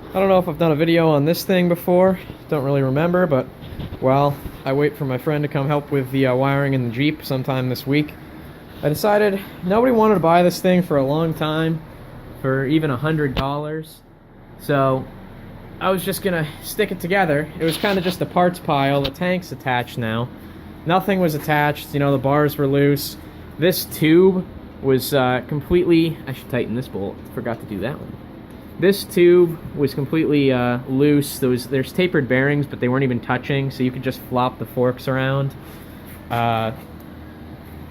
I don't know if I've done a video on this thing before. Don't really remember, but while I wait for my friend to come help with the wiring in the Jeep sometime this week, I decided nobody wanted to buy this thing for a long time for even $100. So I was just gonna stick it together. It was kind of just a parts pile. The tank's attached now. Nothing was attached, you know, the bars were loose. This tube was completely... I should tighten this bolt. Forgot to do that one. This tube was completely loose. There's tapered bearings, but they weren't even touching, so you could just flop the forks around. The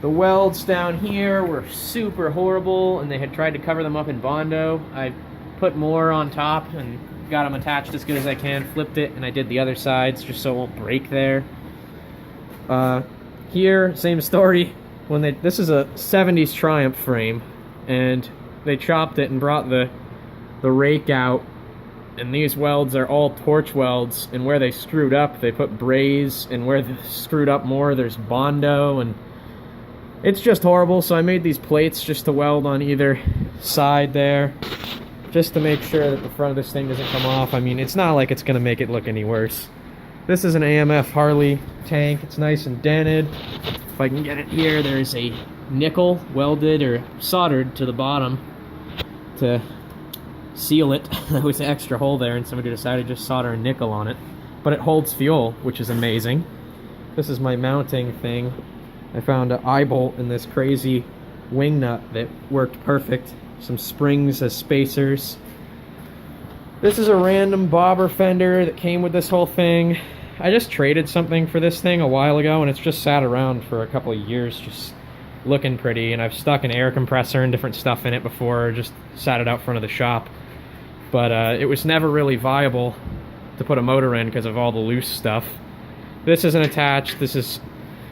welds down here were super horrible, and they had tried to cover them up in Bondo. I put more on top and got them attached as good as I can, flipped it, and I did the other sides just so it won't break there. Here, same story. This is a 70s Triumph frame, and they chopped it and brought the rake out, and these welds are all torch welds, and where they screwed up they put braze, and where they screwed up more there's Bondo, and it's just horrible. So I made these plates just to weld on either side there, just to make sure that the front of this thing doesn't come off. I mean, it's not like it's gonna make it look any worse. This is an AMF Harley tank. It's nice and dented. If I can get it here, there's a nickel welded or soldered to the bottom to seal it. There was an extra hole there, and somebody decided to just solder a nickel on it. But it holds fuel, which is amazing. This is my mounting thing. I found an eye bolt in this crazy wing nut that worked perfect. Some springs as spacers. This is a random bobber fender that came with this whole thing. I just traded something for this thing a while ago, and it's just sat around for a couple of years just looking pretty, and I've stuck an air compressor and different stuff in it before, just sat it out front of the shop. But it was never really viable to put a motor in because of all the loose stuff. This isn't attached.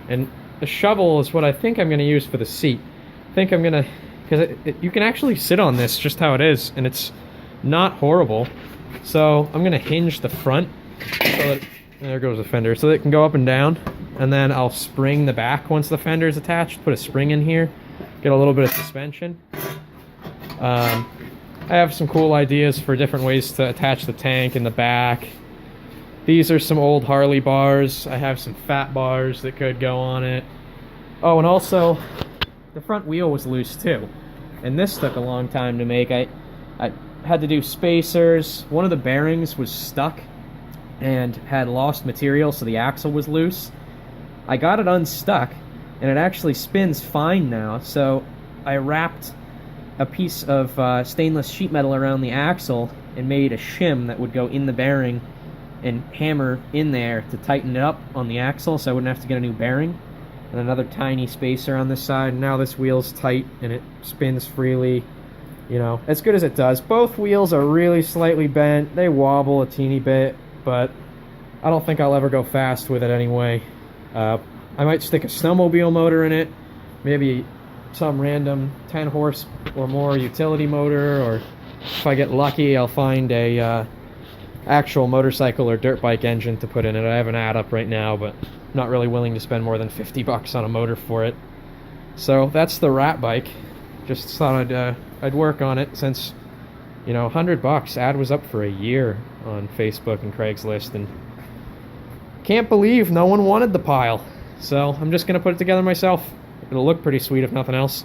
And a shovel is what I think I'm going to use for the seat. I think I'm going to, because you can actually sit on this just how it is, and it's not horrible. So I'm going to hinge the front so that, there goes the fender, so that it can go up and down, and then I'll spring the back once the fender is attached, put a spring in here, get a little bit of suspension. I have some cool ideas for different ways to attach the tank in the back. These are some old Harley bars. I have some fat bars that could go on it. Oh, and also, the front wheel was loose too, and this took a long time to make. I had to do spacers. One of the bearings was stuck and had lost material, so the axle was loose. I got it unstuck, and it actually spins fine now, so I wrapped a piece of stainless sheet metal around the axle and made a shim that would go in the bearing and hammer in there to tighten it up on the axle so I wouldn't have to get a new bearing. And another tiny spacer on this side. Now this wheel's tight and it spins freely, you know, as good as it does. Both wheels are really slightly bent. They wobble a teeny bit, but I don't think I'll ever go fast with it anyway. I might stick a snowmobile motor in it, maybe some random 10 horse or more utility motor, or if I get lucky I'll find a actual motorcycle or dirt bike engine to put in it. I have an ad up right now, but I'm not really willing to spend more than 50 bucks on a motor for it. So that's the rat bike. Just thought I'd work on it since, you know, 100 bucks. Ad was up for a year on Facebook and Craigslist, and can't believe no one wanted the pile. So I'm just gonna put it together myself. It'll look pretty sweet if nothing else.